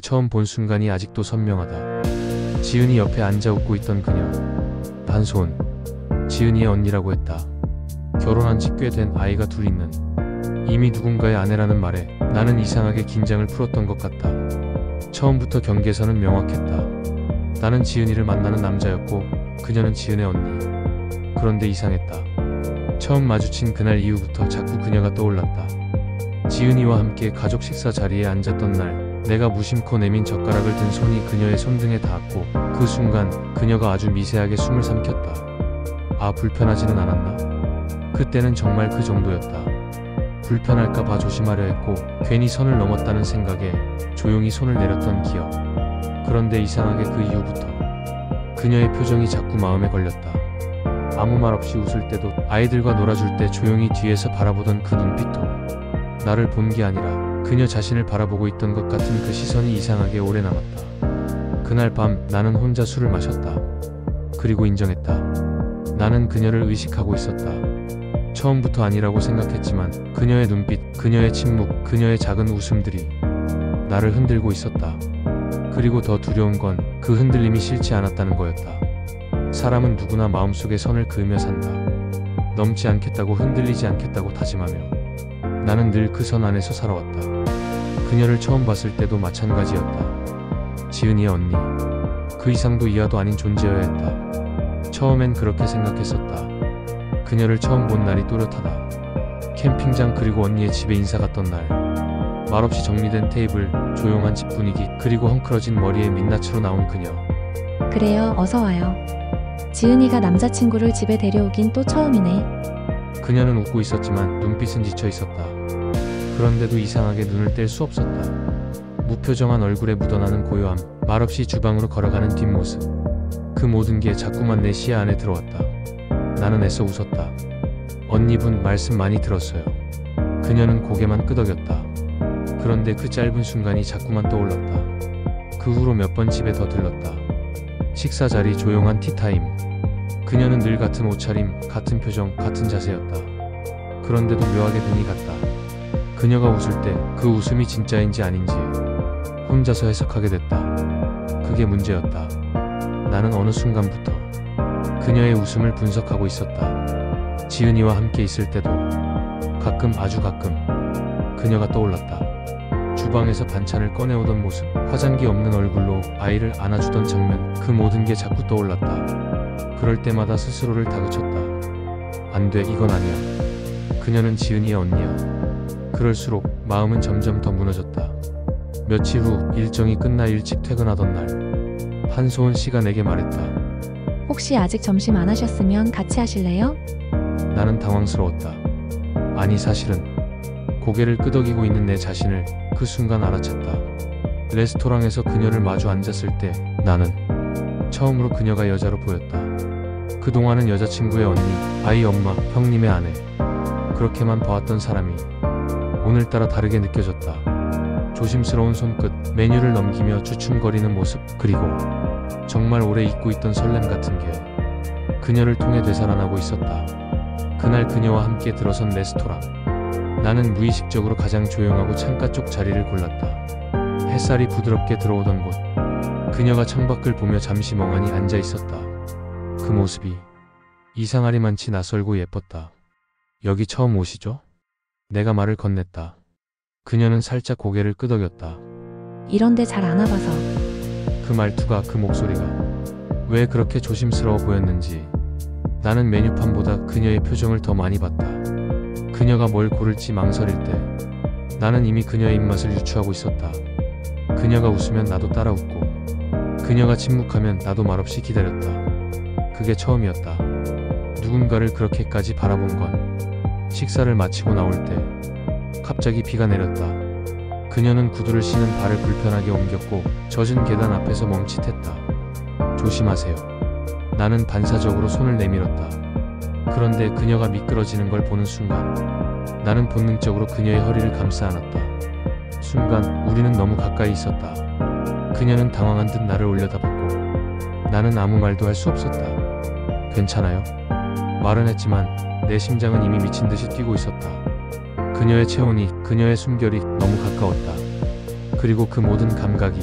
처음 본 순간이 아직도 선명하다. 지은이 옆에 앉아 웃고 있던 그녀. 한소은, 지은이의 언니라고 했다. 결혼한 지 꽤 된 아이가 둘 있는, 이미 누군가의 아내라는 말에 나는 이상하게 긴장을 풀었던 것 같다. 처음부터 경계선은 명확했다. 나는 지은이를 만나는 남자였고 그녀는 지은의 언니. 그런데 이상했다. 처음 마주친 그날 이후부터 자꾸 그녀가 떠올랐다. 지은이와 함께 가족 식사 자리에 앉았던 날, 내가 무심코 내민 젓가락을 든 손이 그녀의 손등에 닿았고 그 순간 그녀가 아주 미세하게 숨을 삼켰다. 아, 불편하지는 않았나? 그때는 정말 그 정도였다. 불편할까봐 조심하려 했고 괜히 선을 넘었다는 생각에 조용히 손을 내렸던 기억. 그런데 이상하게 그 이후부터 그녀의 표정이 자꾸 마음에 걸렸다. 아무 말 없이 웃을 때도, 아이들과 놀아줄 때 조용히 뒤에서 바라보던 그 눈빛도, 나를 본 게 아니라 그녀 자신을 바라보고 있던 것 같은 그 시선이 이상하게 오래 남았다. 그날 밤 나는 혼자 술을 마셨다. 그리고 인정했다. 나는 그녀를 의식하고 있었다. 처음부터 아니라고 생각했지만 그녀의 눈빛, 그녀의 침묵, 그녀의 작은 웃음들이 나를 흔들고 있었다. 그리고 더 두려운 건 그 흔들림이 싫지 않았다는 거였다. 사람은 누구나 마음속에 선을 그으며 산다. 넘지 않겠다고, 흔들리지 않겠다고 다짐하며. 나는 늘 그 선 안에서 살아왔다. 그녀를 처음 봤을 때도 마찬가지였다. 지은이의 언니. 그 이상도 이하도 아닌 존재여야 했다. 처음엔 그렇게 생각했었다. 그녀를 처음 본 날이 또렷하다. 캠핑장, 그리고 언니의 집에 인사 갔던 날. 말없이 정리된 테이블, 조용한 집 분위기, 그리고 헝클어진 머리에 민낯으로 나온 그녀. 그래요, 어서 와요. 지은이가 남자친구를 집에 데려오긴 또 처음이네. 그녀는 웃고 있었지만 눈빛은 지쳐 있었다. 그런데도 이상하게 눈을 뗄 수 없었다. 무표정한 얼굴에 묻어나는 고요함, 말없이 주방으로 걸어가는 뒷모습. 그 모든 게 자꾸만 내 시야 안에 들어왔다. 나는 애써 웃었다. 언니분 말씀 많이 들었어요. 그녀는 고개만 끄덕였다. 그런데 그 짧은 순간이 자꾸만 떠올랐다. 그 후로 몇 번 집에 더 들렀다. 식사 자리, 조용한 티타임. 그녀는 늘 같은 옷차림, 같은 표정, 같은 자세였다. 그런데도 묘하게 눈이 갔다. 그녀가 웃을 때 그 웃음이 진짜인지 아닌지 혼자서 해석하게 됐다. 그게 문제였다. 나는 어느 순간부터 그녀의 웃음을 분석하고 있었다. 지은이와 함께 있을 때도 가끔, 아주 가끔 그녀가 떠올랐다. 주방에서 반찬을 꺼내오던 모습, 화장기 없는 얼굴로 아이를 안아주던 장면, 그 모든 게 자꾸 떠올랐다. 그럴 때마다 스스로를 다그쳤다. 안 돼, 이건 아니야. 그녀는 지은이의 언니야. 그럴수록 마음은 점점 더 무너졌다. 며칠 후 일정이 끝나 일찍 퇴근하던 날, 한소은 씨가 내게 말했다. 혹시 아직 점심 안 하셨으면 같이 하실래요? 나는 당황스러웠다. 아니, 사실은. 고개를 끄덕이고 있는 내 자신을 그 순간 알아챘다. 레스토랑에서 그녀를 마주 앉았을 때 나는 처음으로 그녀가 여자로 보였다. 그동안은 여자친구의 언니, 아이 엄마, 형님의 아내, 그렇게만 봐왔던 사람이 오늘따라 다르게 느껴졌다. 조심스러운 손끝, 메뉴를 넘기며 주춤거리는 모습, 그리고 정말 오래 잊고 있던 설렘 같은 게 그녀를 통해 되살아나고 있었다. 그날 그녀와 함께 들어선 레스토랑. 나는 무의식적으로 가장 조용하고 창가 쪽 자리를 골랐다. 햇살이 부드럽게 들어오던 곳. 그녀가 창밖을 보며 잠시 멍하니 앉아 있었다. 그 모습이 이상하리만치 낯설고 예뻤다. 여기 처음 오시죠? 내가 말을 건넸다. 그녀는 살짝 고개를 끄덕였다. 이런데 잘 안 와봐서. 그 말투가, 그 목소리가 왜 그렇게 조심스러워 보였는지 나는 메뉴판보다 그녀의 표정을 더 많이 봤다. 그녀가 뭘 고를지 망설일 때 나는 이미 그녀의 입맛을 유추하고 있었다. 그녀가 웃으면 나도 따라 웃고, 그녀가 침묵하면 나도 말없이 기다렸다. 그게 처음이었다. 누군가를 그렇게까지 바라본 건. 식사를 마치고 나올 때 갑자기 비가 내렸다. 그녀는 구두를 신은 발을 불편하게 옮겼고 젖은 계단 앞에서 멈칫했다. 조심하세요. 나는 반사적으로 손을 내밀었다. 그런데 그녀가 미끄러지는 걸 보는 순간 나는 본능적으로 그녀의 허리를 감싸 안았다. 순간 우리는 너무 가까이 있었다. 그녀는 당황한 듯 나를 올려다봤고 나는 아무 말도 할 수 없었다. 괜찮아요? 말은 했지만 내 심장은 이미 미친 듯이 뛰고 있었다. 그녀의 체온이, 그녀의 숨결이 너무 가까웠다. 그리고 그 모든 감각이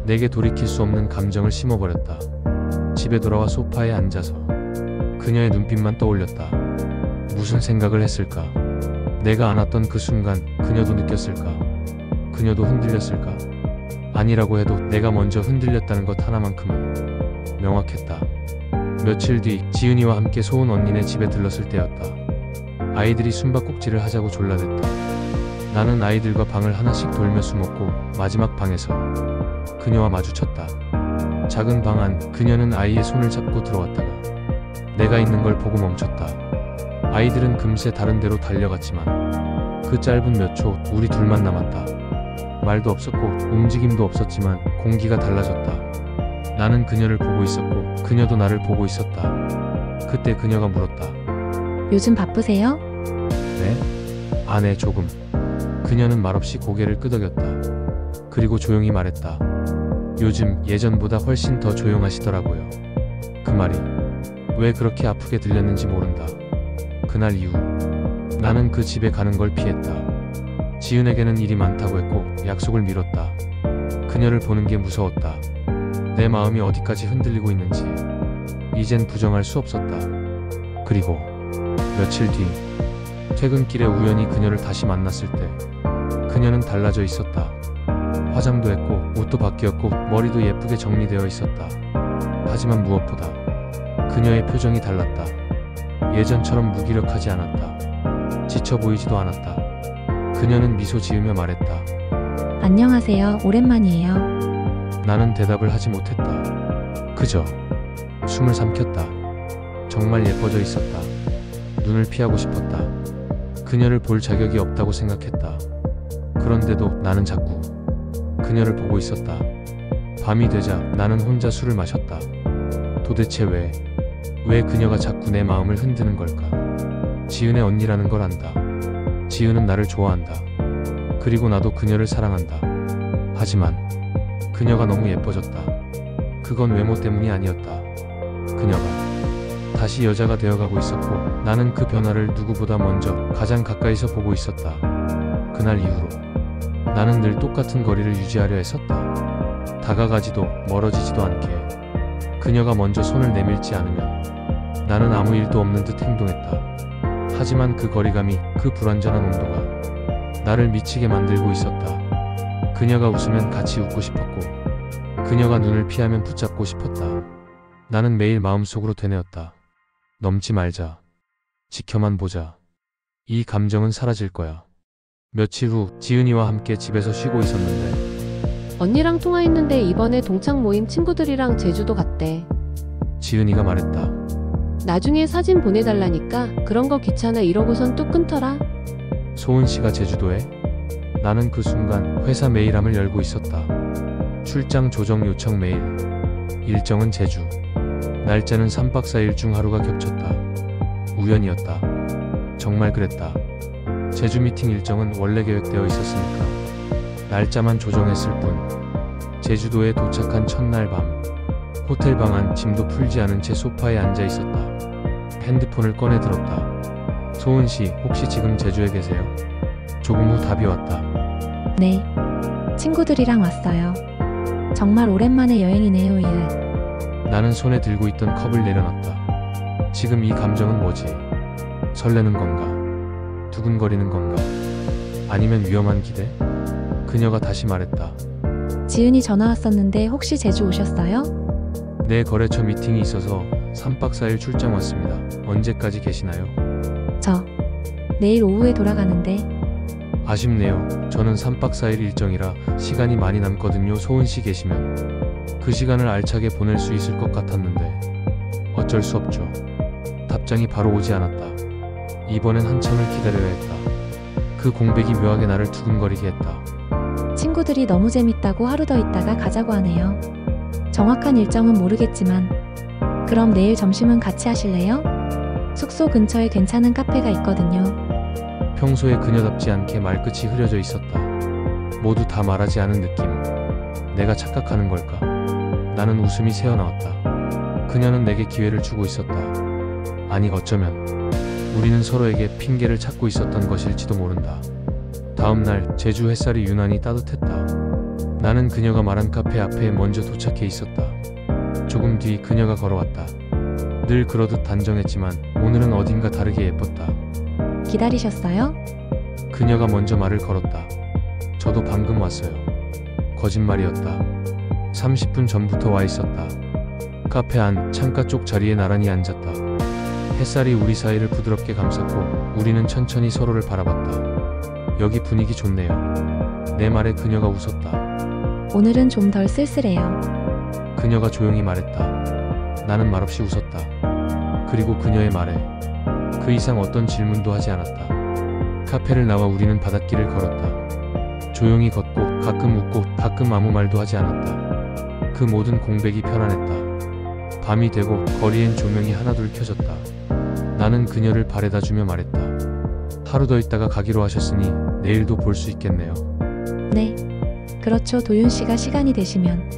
내게 돌이킬 수 없는 감정을 심어버렸다. 집에 돌아와 소파에 앉아서 그녀의 눈빛만 떠올렸다. 무슨 생각을 했을까? 내가 안았던 그 순간 그녀도 느꼈을까? 그녀도 흔들렸을까? 아니라고 해도 내가 먼저 흔들렸다는 것 하나만큼은 명확했다. 며칠 뒤 지은이와 함께 소은 언니네 집에 들렀을 때였다. 아이들이 숨바꼭질을 하자고 졸라댔다. 나는 아이들과 방을 하나씩 돌며 숨었고 마지막 방에서 그녀와 마주쳤다. 작은 방 안 그녀는 아이의 손을 잡고 들어왔다가 내가 있는 걸 보고 멈췄다. 아이들은 금세 다른 데로 달려갔지만 그 짧은 몇 초 우리 둘만 남았다. 말도 없었고 움직임도 없었지만 공기가 달라졌다. 나는 그녀를 보고 있었고 그녀도 나를 보고 있었다. 그때 그녀가 물었다. 요즘 바쁘세요? 네? 네, 조금. 그녀는 말없이 고개를 끄덕였다. 그리고 조용히 말했다. 요즘 예전보다 훨씬 더 조용하시더라고요. 그 말이 왜 그렇게 아프게 들렸는지 모른다. 그날 이후 나는 그 집에 가는 걸 피했다. 지은에게는 일이 많다고 했고 약속을 미뤘다. 그녀를 보는 게 무서웠다. 내 마음이 어디까지 흔들리고 있는지 이젠 부정할 수 없었다. 그리고 며칠 뒤 퇴근길에 우연히 그녀를 다시 만났을 때 그녀는 달라져 있었다. 화장도 했고 옷도 바뀌었고 머리도 예쁘게 정리되어 있었다. 하지만 무엇보다 그녀의 표정이 달랐다. 예전처럼 무기력하지 않았다. 지쳐 보이지도 않았다. 그녀는 미소 지으며 말했다. 안녕하세요. 오랜만이에요. 나는 대답을 하지 못했다. 그저 숨을 삼켰다. 정말 예뻐져 있었다. 눈을 피하고 싶었다. 그녀를 볼 자격이 없다고 생각했다. 그런데도 나는 자꾸 그녀를 보고 있었다. 밤이 되자 나는 혼자 술을 마셨다. 도대체 왜 그녀가 자꾸 내 마음을 흔드는 걸까? 지은의 언니라는 걸 안다. 지은은 나를 좋아한다. 그리고 나도 그녀를 사랑한다. 하지만 그녀가 너무 예뻐졌다. 그건 외모 때문이 아니었다. 그녀가 다시 여자가 되어가고 있었고 나는 그 변화를 누구보다 먼저 가장 가까이서 보고 있었다. 그날 이후로 나는 늘 똑같은 거리를 유지하려 했었다. 다가가지도 멀어지지도 않게. 그녀가 먼저 손을 내밀지 않으면 나는 아무 일도 없는 듯 행동했다. 하지만 그 거리감이, 그 불완전한 온도가 나를 미치게 만들고 있었다. 그녀가 웃으면 같이 웃고 싶었고 그녀가 눈을 피하면 붙잡고 싶었다. 나는 매일 마음속으로 되뇌었다. 넘지 말자. 지켜만 보자. 이 감정은 사라질 거야. 며칠 후 지은이와 함께 집에서 쉬고 있었는데 언니랑 통화했는데 이번에 동창 모임 친구들이랑 제주도 갔대. 지은이가 말했다. 나중에 사진 보내달라니까 그런 거 귀찮아 이러고선 뚝 끊더라. 소은 씨가 제주도에? 나는 그 순간 회사 메일함을 열고 있었다. 출장 조정 요청 메일. 일정은 제주. 날짜는 3박 4일 중 하루가 겹쳤다. 우연이었다. 정말 그랬다. 제주 미팅 일정은 원래 계획되어 있었으니까 날짜만 조정했을 뿐. 제주도에 도착한 첫날 밤 호텔 방 안 짐도 풀지 않은 채 소파에 앉아 있었다. 핸드폰을 꺼내 들었다. 소은 씨, 혹시 지금 제주에 계세요? 조금 후 답이 왔다. 네. 친구들이랑 왔어요. 정말 오랜만에 여행이네요. 나는 손에 들고 있던 컵을 내려놨다. 지금 이 감정은 뭐지? 설레는 건가? 두근거리는 건가? 아니면 위험한 기대? 그녀가 다시 말했다. 지은이 전화 왔었는데 혹시 제주 오셨어요? 내 거래처 미팅이 있어서 3박 4일 출장 왔습니다. 언제까지 계시나요? 저 내일 오후에 돌아가는데. 아쉽네요. 저는 3박 4일 일정이라 시간이 많이 남거든요. 소은 씨 계시면 그 시간을 알차게 보낼 수 있을 것 같았는데 어쩔 수 없죠. 답장이 바로 오지 않았다. 이번엔 한참을 기다려야 했다. 그 공백이 묘하게 나를 두근거리게 했다. 친구들이 너무 재밌다고 하루 더 있다가 가자고 하네요. 정확한 일정은 모르겠지만 그럼 내일 점심은 같이 하실래요? 숙소 근처에 괜찮은 카페가 있거든요. 평소에 그녀답지 않게 말끝이 흐려져 있었다. 모두 다 말하지 않은 느낌. 내가 착각하는 걸까? 나는 웃음이 새어나왔다. 그녀는 내게 기회를 주고 있었다. 아니, 어쩌면 우리는 서로에게 핑계를 찾고 있었던 것일지도 모른다. 다음 날 제주 햇살이 유난히 따뜻했다. 나는 그녀가 말한 카페 앞에 먼저 도착해 있었다. 조금 뒤 그녀가 걸어왔다. 늘 그러듯 단정했지만 오늘은 어딘가 다르게 예뻤다. 기다리셨어요? 그녀가 먼저 말을 걸었다. 저도 방금 왔어요. 거짓말이었다. 30분 전부터 와 있었다. 카페 안 창가 쪽 자리에 나란히 앉았다. 햇살이 우리 사이를 부드럽게 감쌌고 우리는 천천히 서로를 바라봤다. 여기 분위기 좋네요. 내 말에 그녀가 웃었다. 오늘은 좀 덜 쓸쓸해요. 그녀가 조용히 말했다. 나는 말없이 웃었다. 그리고 그녀의 말에 그 이상 어떤 질문도 하지 않았다. 카페를 나와 우리는 바닷길을 걸었다. 조용히 걷고 가끔 웃고 가끔 아무 말도 하지 않았다. 그 모든 공백이 편안했다. 밤이 되고 거리엔 조명이 하나둘 켜졌다. 나는 그녀를 바래다 주며 말했다. 하루 더 있다가 가기로 하셨으니 내일도 볼 수 있겠네요. 네. 그렇죠. 도윤 씨가 시간이 되시면.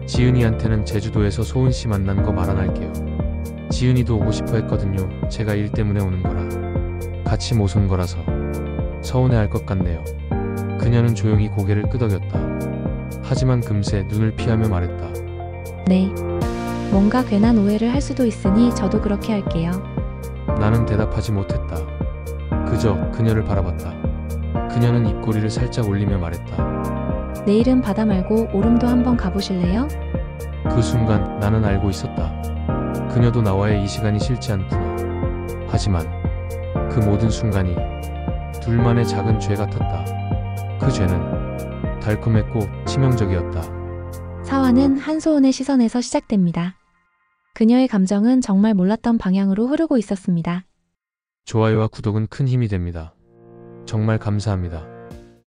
지은이한테는 제주도에서 소은 씨 만난 거 말 안 할게요. 지은이도 오고 싶어 했거든요. 제가 일 때문에 오는 거라. 같이 못 온 거라서 서운해할 것 같네요. 그녀는 조용히 고개를 끄덕였다. 하지만 금세 눈을 피하며 말했다. 네. 뭔가 괜한 오해를 할 수도 있으니 저도 그렇게 할게요. 나는 대답하지 못했다. 그저 그녀를 바라봤다. 그녀는 입꼬리를 살짝 올리며 말했다. 내일은 바다 말고 오름도 한번 가보실래요? 그 순간 나는 알고 있었다. 그녀도 나와의 이 시간이 싫지 않구나. 하지만 그 모든 순간이 둘만의 작은 죄 같았다. 그 죄는 달콤했고 치명적이었다. 사화는 한소은의 시선에서 시작됩니다. 그녀의 감정은 정말 몰랐던 방향으로 흐르고 있었습니다. 좋아요와 구독은 큰 힘이 됩니다. 정말 감사합니다.